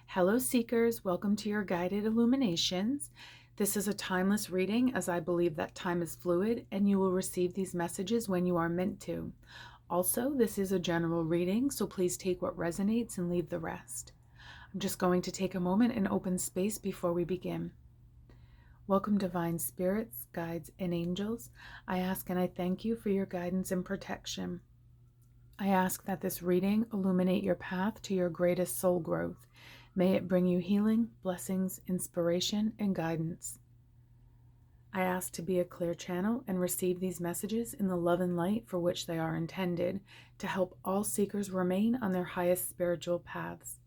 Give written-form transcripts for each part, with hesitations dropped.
Hello Seekers, welcome to your Guided Illuminations. This is a timeless reading as I believe that time is fluid and you will receive these messages when you are meant to. Also, this is a general reading, so please take what resonates and leave the rest. I'm just going to take a moment and open space before we begin. Welcome divine spirits, guides, and angels. I ask and I thank you for your guidance and protection. I ask that this reading illuminate your path to your greatest soul growth. May it bring you healing, blessings, inspiration, and guidance. I ask to be a clear channel and receive these messages in the love and light for which they are intended, to help all seekers remain on their highest spiritual paths.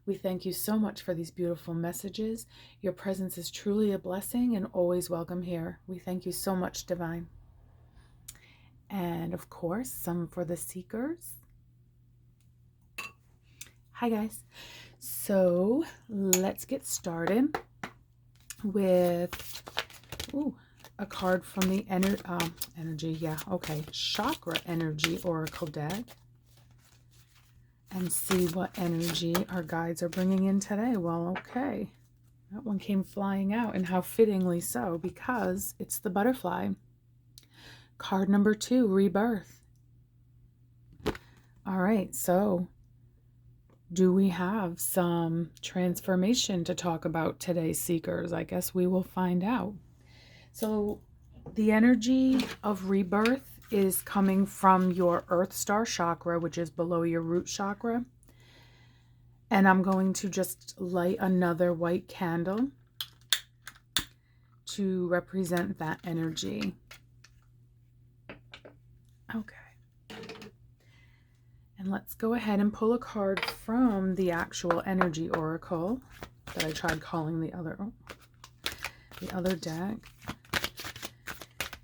We thank you so much for these beautiful messages. Your presence is truly a blessing and always welcome here. We thank you so much, Divine. And of course, some for the seekers. Hi guys. So let's get started with a card from the Chakra Energy Oracle deck, and see what energy our guides are bringing in today. Well, okay, that one came flying out, and how fittingly so, because it's the butterfly. Card number 2, Rebirth. All right, so do we have some transformation to talk about today, Seekers? I guess we will find out. So the energy of rebirth is coming from your Earth Star chakra, which is below your root chakra. And I'm going to just light another white candle to represent that energy. Okay. And let's go ahead and pull a card from the actual energy oracle that I tried calling the other deck,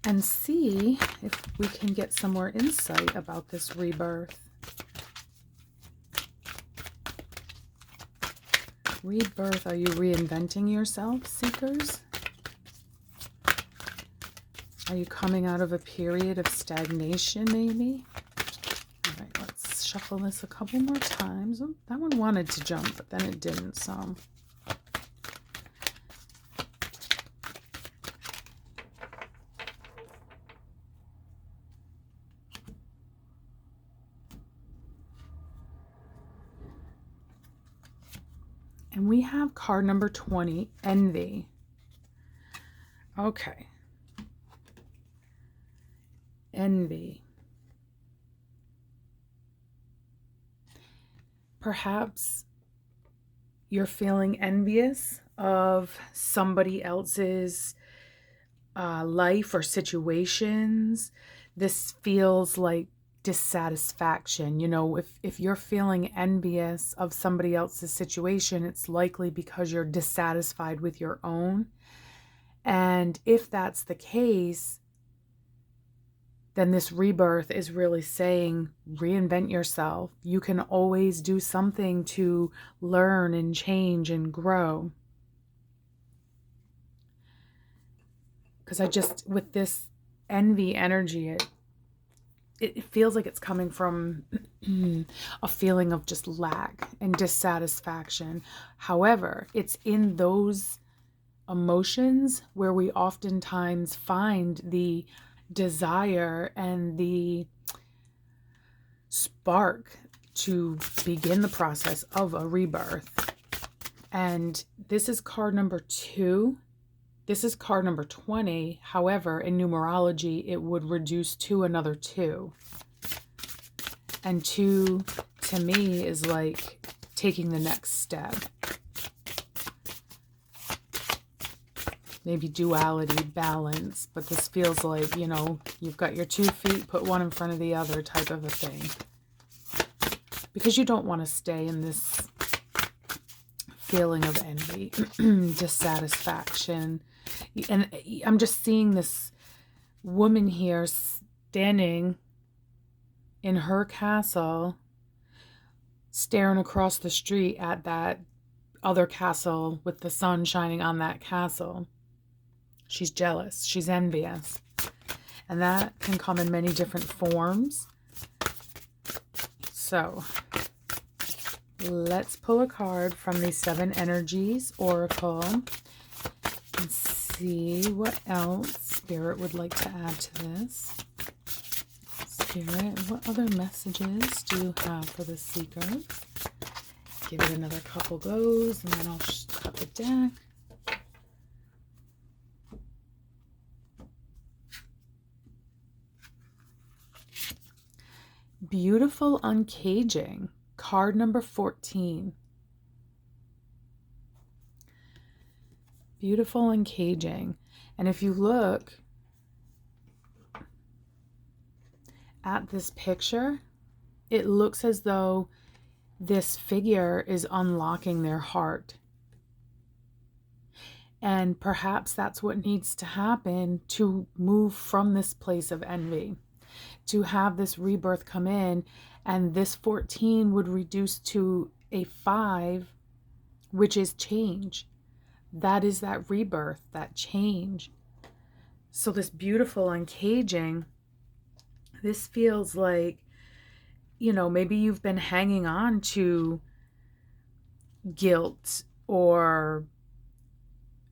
and see if we can get some more insight about this rebirth. Rebirth, are you reinventing yourself, Seekers? Are you coming out of a period of stagnation, maybe? All right, let's shuffle this a couple more times. Oh, that one wanted to jump, but then it didn't, so. And we have card number 20, Envy. Okay. Envy. Perhaps you're feeling envious of somebody else's life or situations. This feels like dissatisfaction. You know, if you're feeling envious of somebody else's situation, it's likely because you're dissatisfied with your own. And if that's the case, then this rebirth is really saying, reinvent yourself. You can always do something to learn and change and grow. Because with this envy energy, it feels like it's coming from a feeling of just lack and dissatisfaction. However, it's in those emotions where we oftentimes find the desire and the spark to begin the process of a rebirth. And this is card number 2. This is card number 20. However, in numerology, it would reduce to another 2. And 2 to me is like taking the next step. Maybe duality, balance, but this feels like, you know, you've got your 2 feet, put one in front of the other type of a thing. Because you don't want to stay in this feeling of envy, dissatisfaction. And I'm just seeing this woman here standing in her castle, staring across the street at that other castle with the sun shining on that castle. She's jealous. She's envious. And that can come in many different forms. So Let's pull a card from the Seven Energies Oracle and see what else Spirit would like to add to this. Spirit, what other messages do you have for the seekers? Give it another couple goes, and then I'll cut the deck. Beautiful Uncaging, card number 14. Beautiful Uncaging. And if you look at this picture, it looks as though this figure is unlocking their heart. And perhaps that's what needs to happen to move from this place of envy, to have this rebirth come in, and this 14 would reduce to a 5, which is change. That is that rebirth, that change. So this beautiful uncaging, this feels like, you know, maybe you've been hanging on to guilt or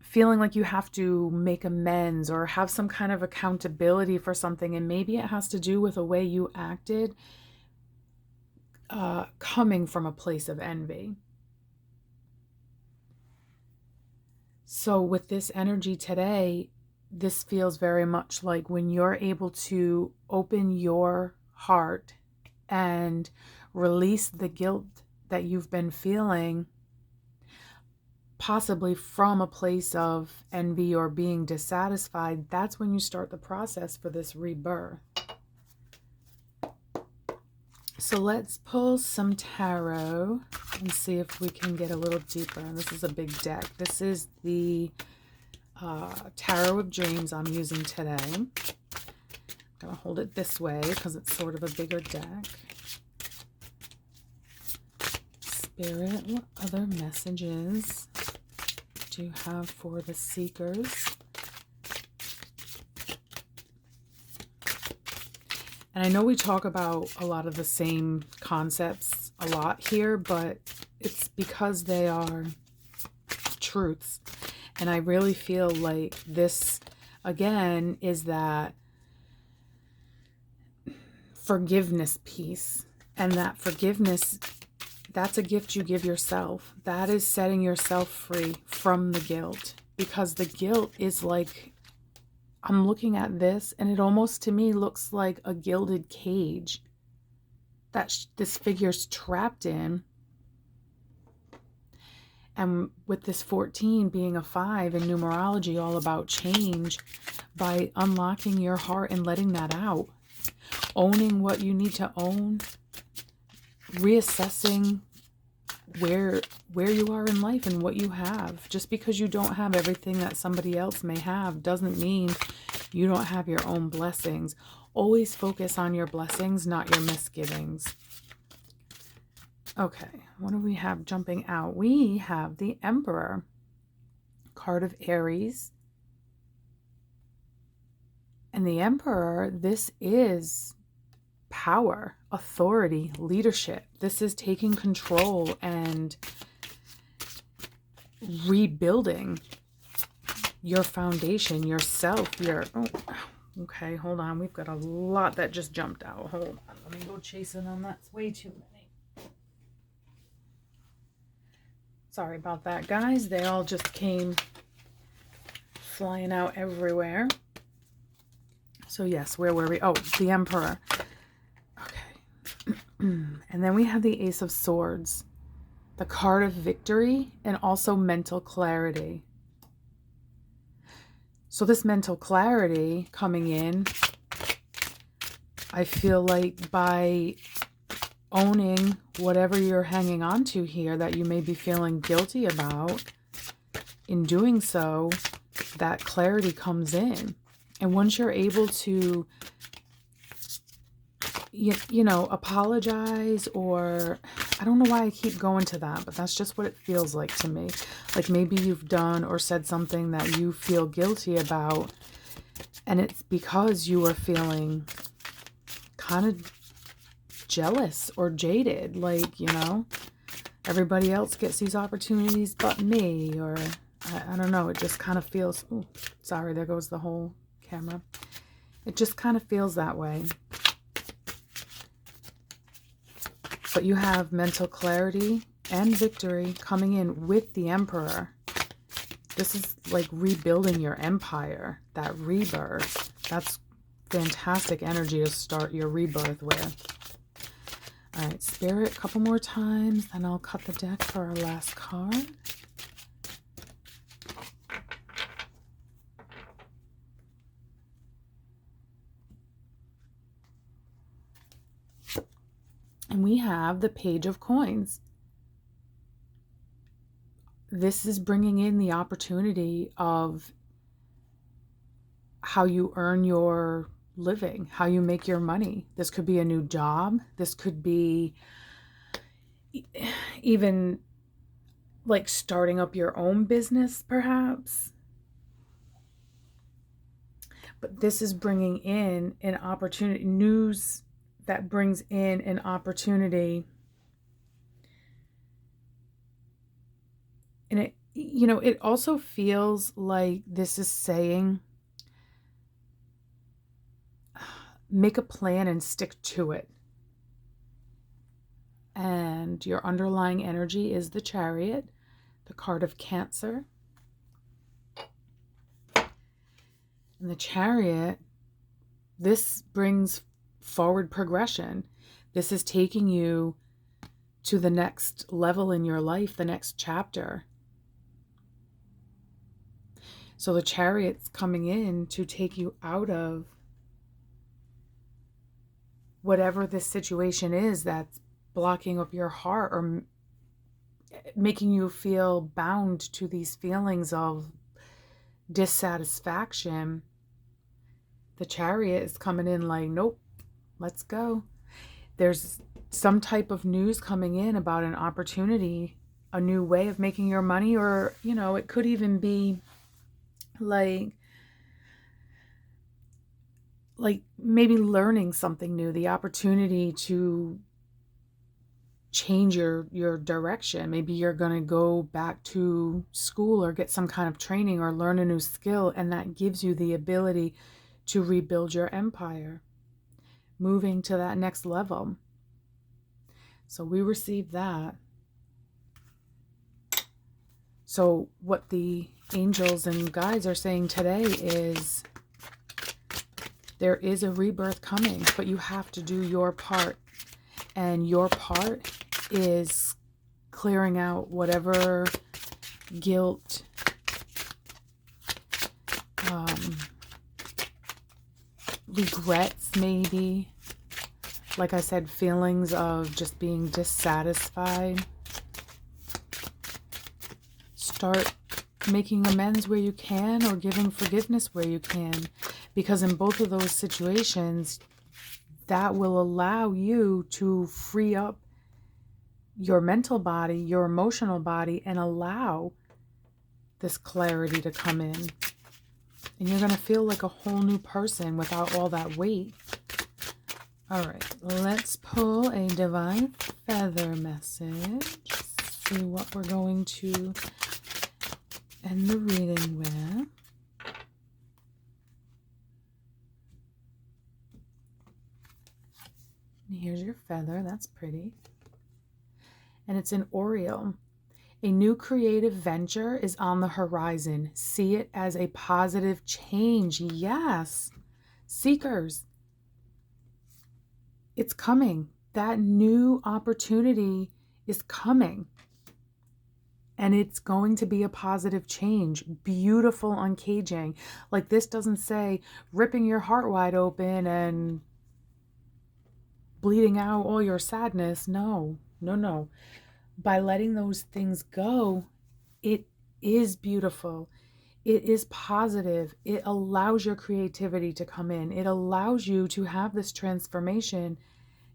feeling like you have to make amends or have some kind of accountability for something. And maybe it has to do with the way you acted coming from a place of envy. So with this energy today, this feels very much like when you're able to open your heart and release the guilt that you've been feeling, possibly from a place of envy or being dissatisfied, that's when you start the process for this rebirth. So let's pull some tarot and see if we can get a little deeper. This is a big deck. This is the Tarot of Dreams I'm using today. I'm going to hold it this way because it's sort of a bigger deck. Spirit, what other messages do you have for the seekers? And I know we talk about a lot of the same concepts a lot here, but it's because they are truths. And I really feel like this, again, is that forgiveness piece. And that forgiveness, that's a gift you give yourself. That is setting yourself free from the guilt. Because the guilt is like, I'm looking at this and it almost to me looks like a gilded cage that this figure's trapped in. And with this 14 being a 5 in numerology, all about change, by unlocking your heart and letting that out, owning what you need to own, reassessing where you are in life and what you have. Just because you don't have everything that somebody else may have doesn't mean you don't have your own blessings. Always focus on your blessings, not your misgivings. Okay, what do we have jumping out? We have the Emperor, card of Aries. And the Emperor, this is power, authority, leadership. This is taking control and rebuilding your foundation, yourself, okay, hold on. We've got a lot that just jumped out. Hold on. Let me go chasing them. That's way too many. Sorry about that, guys. They all just came flying out everywhere. So yes, where were we? Oh, the Emperor. Okay. And then we have the Ace of Swords, the card of victory, and also mental clarity. So this mental clarity coming in, I feel like by owning whatever you're hanging on to here that you may be feeling guilty about, in doing so, that clarity comes in. And once you're able to, you know, apologize, or I don't know why I keep going to that, but that's just what it feels like to me. Like maybe you've done or said something that you feel guilty about, and it's because you are feeling kind of jealous or jaded, like, you know, everybody else gets these opportunities but me, or I don't know, it just kind of feels, ooh, sorry, there goes the whole camera. It just kind of feels that way. But you have mental clarity and victory coming in with the Emperor. This is like rebuilding your empire, that rebirth. That's fantastic energy to start your rebirth with. All right, Spirit, a couple more times, then I'll cut the deck for our last card. And we have the Page of Coins. This is bringing in the opportunity of how you earn your living, how you make your money. This could be a new job. This could be even like starting up your own business, perhaps. But this is bringing in an opportunity, news that brings in an opportunity. And it, you know, it also feels like this is saying, make a plan and stick to it. And your underlying energy is the Chariot, the card of Cancer. And the Chariot, this brings forward progression. This is taking you to the next level in your life, the next chapter. So the Chariot's coming in to take you out of whatever this situation is that's blocking up your heart or making you feel bound to these feelings of dissatisfaction. The Chariot is coming in like, nope, let's go. There's some type of news coming in about an opportunity, a new way of making your money, or, you know, it could even be like maybe learning something new, the opportunity to change your direction. Maybe you're going to go back to school or get some kind of training or learn a new skill, and that gives you the ability to rebuild your empire, moving to that next level. So we received that. So what the angels and guides are saying today is there is a rebirth coming, but you have to do your part. And your part is clearing out whatever guilt, regrets maybe. Like I said, feelings of just being dissatisfied. Start making amends where you can, or giving forgiveness where you can. Because in both of those situations, that will allow you to free up your mental body, your emotional body, and allow this clarity to come in. And you're going to feel like a whole new person without all that weight. All right, let's pull a Divine Feather message. See what we're going to end the reading with. Here's your feather. That's pretty. And it's an Oriole. A new creative venture is on the horizon. See it as a positive change. Yes. Seekers. It's coming. That new opportunity is coming. And it's going to be a positive change. Beautiful uncaging. Like, this doesn't say ripping your heart wide open and bleeding out all your sadness. No, no, no. By letting those things go, it is beautiful. It is positive. It allows your creativity to come in. It allows you to have this transformation.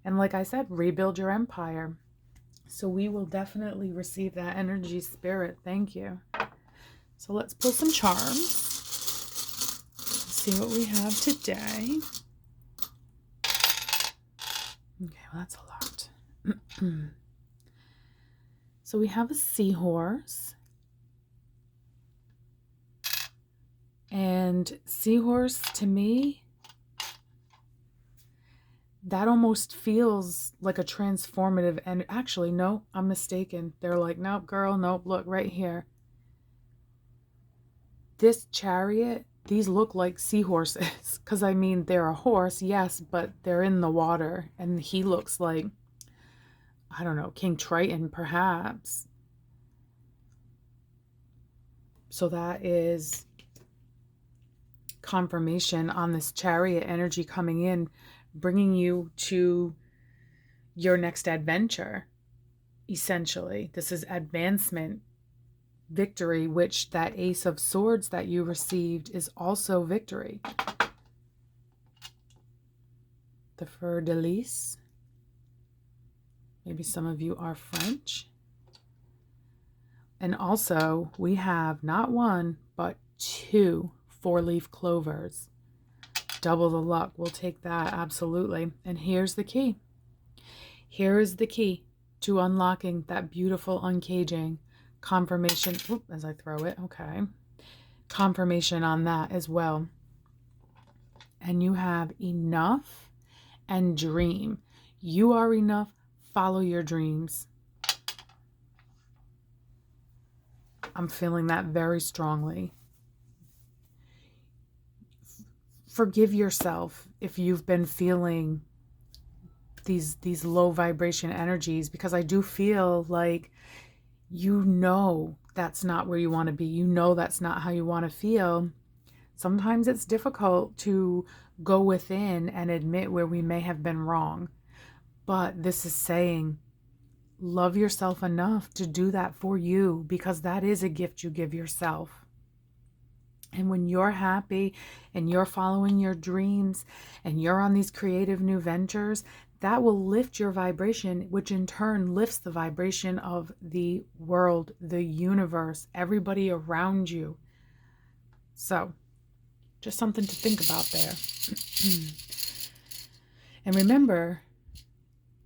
And like I said, rebuild your empire. So we will definitely receive that energy, Spirit. Thank you. So let's pull some charms. See what we have today. Okay, well, that's a lot. So we have a seahorse. And seahorse, to me, that almost feels like a transformative. And actually, no, I'm mistaken. They're like, nope, girl, nope, look right here. This chariot, these look like seahorses. Because, I mean, they're a horse, yes, but they're in the water. And he looks like, I don't know, King Triton, perhaps. So that is confirmation on this chariot energy coming in, bringing you to your next adventure. Essentially, this is advancement, victory, which that Ace of Swords that you received is also victory. The Fleur de Lis. Maybe some of you are French. And also, we have not one, but 2 4-leaf clovers. Double the luck. We'll take that, absolutely. And here's the key. Here is the key to unlocking that beautiful uncaging. Confirmation. Oop, as I throw it. Okay. Confirmation on that as well. And you have enough and dream. You are enough. Follow your dreams. I'm feeling that very strongly. Forgive yourself if you've been feeling these low vibration energies, because I do feel like that's not where you want to be. That's not how you want to feel. Sometimes it's difficult to go within and admit where we may have been wrong. But this is saying, love yourself enough to do that for you, because that is a gift you give yourself. And when you're happy and you're following your dreams and you're on these creative new ventures, that will lift your vibration, which in turn lifts the vibration of the world, the universe, everybody around you. So, just something to think about there. And remember,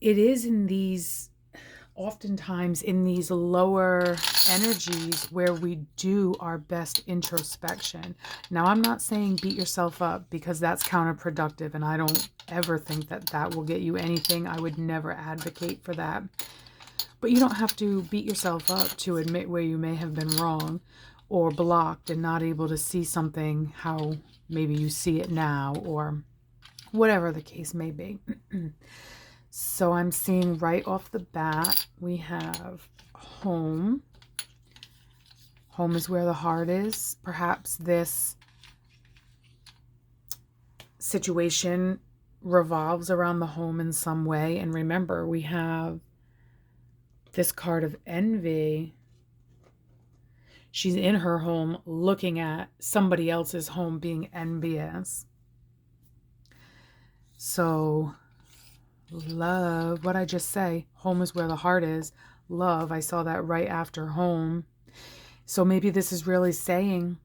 it is oftentimes in these lower energies where we do our best introspection. Now, I'm not saying beat yourself up, because that's counterproductive, and I don't ever think that will get you anything. I would never advocate for that. But you don't have to beat yourself up to admit where you may have been wrong or blocked and not able to see something how maybe you see it now, or whatever the case may be. So I'm seeing right off the bat, we have home. Home is where the heart is. Perhaps this situation revolves around the home in some way. And remember, we have this card of envy. She's in her home looking at somebody else's home, being envious. So love, what I just say, home is where the heart is. Love, I saw that right after home. So maybe this is really saying,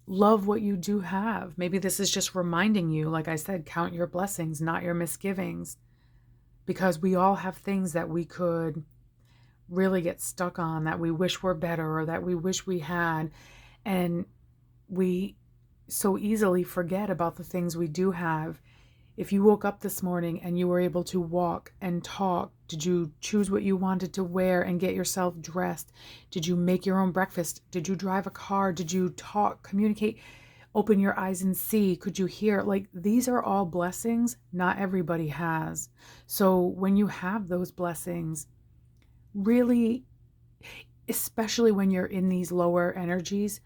love what you do have. Maybe this is just reminding you, like I said, count your blessings, not your misgivings. Because we all have things that we could really get stuck on, that we wish were better, or that we wish we had. And we so easily forget about the things we do have. If you woke up this morning and you were able to walk and talk, did you choose what you wanted to wear and get yourself dressed? Did you make your own breakfast? Did you drive a car? Did you talk, communicate, open your eyes and see? Could you hear? Like, these are all blessings not everybody has. So when you have those blessings, really, especially when you're in these lower energies,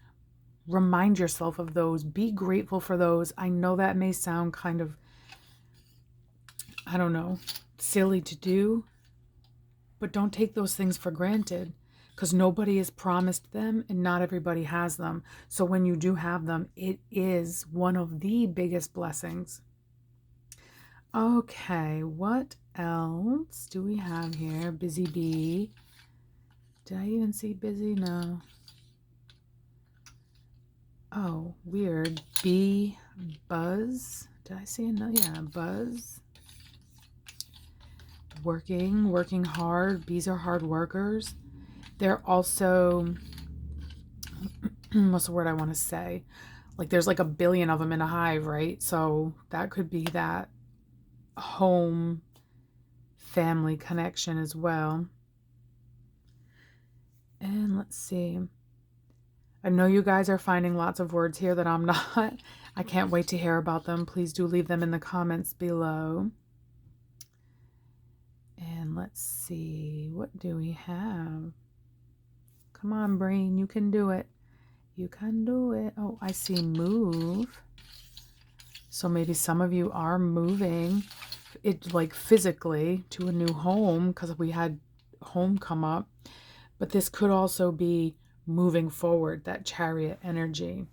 remind yourself of those. Be grateful for those. I know that may sound kind of, I don't know, silly to do, but don't take those things for granted, because nobody is promised them and not everybody has them. So when you do have them, it is one of the biggest blessings. Okay, what else do we have here? Busy bee. Did I even see busy? No. Oh, weird. Bee buzz. Did I see another? Yeah, buzz. working hard. Bees are hard workers. They're also, what's the word I want to say? Like there's like a billion of them in a hive, right? So that could be that home family connection as well. And let's see. I know you guys are finding lots of words here that I'm not. I can't wait to hear about them. Please do leave them in the comments below. And let's see, what do we have? Come on, brain, you can do it. You can do it. Oh, I see move. So maybe some of you are moving it like physically to a new home because we had home come up. But this could also be moving forward, that chariot energy.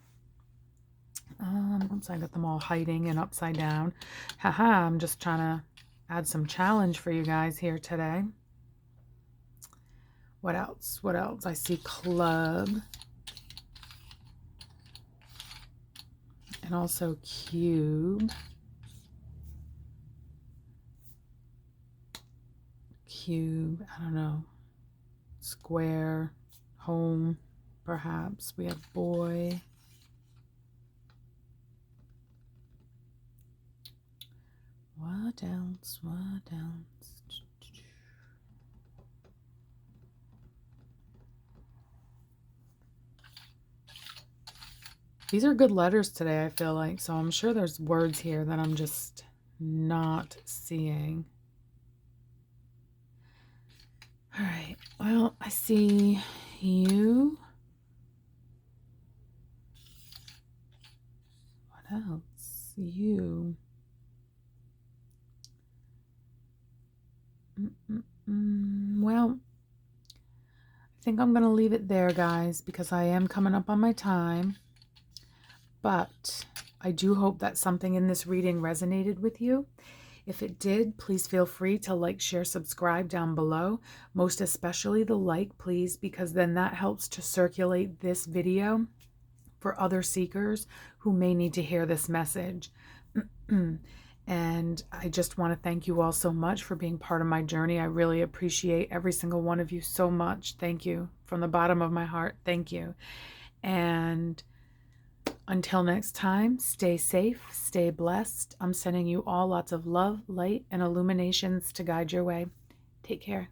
Oops, I got them all hiding and upside down. Haha, I'm just trying to add some challenge for you guys here today. What else? What else? I see club. And also cube. Cube, I don't know. Square, home, perhaps. We have boy. What else? What else? These are good letters today, I feel like. So I'm sure there's words here that I'm just not seeing. All right. Well, I see you. What else? You. Well, I think I'm going to leave it there, guys, because I am coming up on my time. But I do hope that something in this reading resonated with you. If it did, please feel free to like, share, subscribe down below. Most especially the like, please, because then that helps to circulate this video for other seekers who may need to hear this message. And I just want to thank you all so much for being part of my journey. I really appreciate every single one of you so much. Thank you from the bottom of my heart. Thank you. And until next time, stay safe, stay blessed. I'm sending you all lots of love, light, and illuminations to guide your way. Take care.